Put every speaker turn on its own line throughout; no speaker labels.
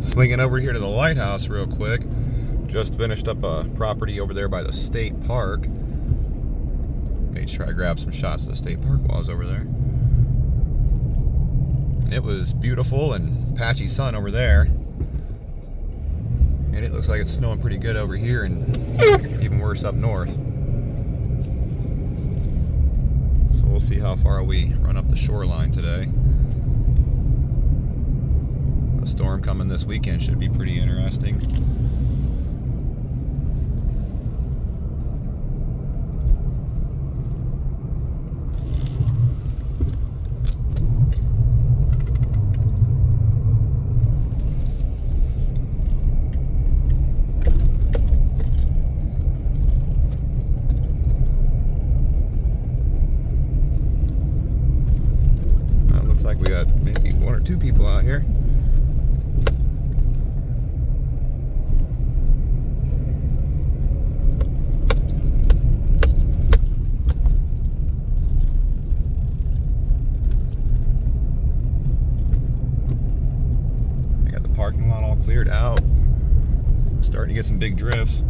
Swinging over here to the Lighthouse real quick. Just finished up a property over there by the state park. Made sure I grabbed some shots of the state park while I was over there. And it was beautiful and patchy sun over there. And it looks like it's snowing pretty good over here and even worse up north. So we'll see how far we run up the shoreline today. A storm coming this weekend should be pretty interesting. Looks like we got maybe one or two people out here. Parking lot all cleared out. Starting to get some big drifts.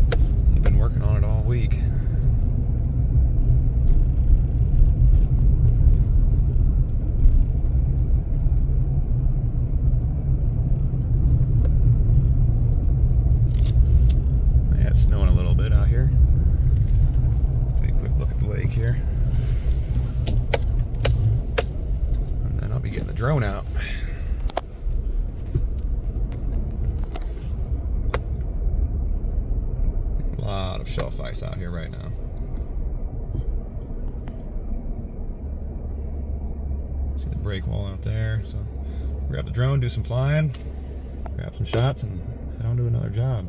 I've been working on it all week. Yeah, it's snowing a little bit out here. Take a quick look at the lake here. And then I'll be getting the drone out. A lot of shelf ice out here right now. See the break wall out there. So grab the drone, do some flying, grab some shots, and head on to another job.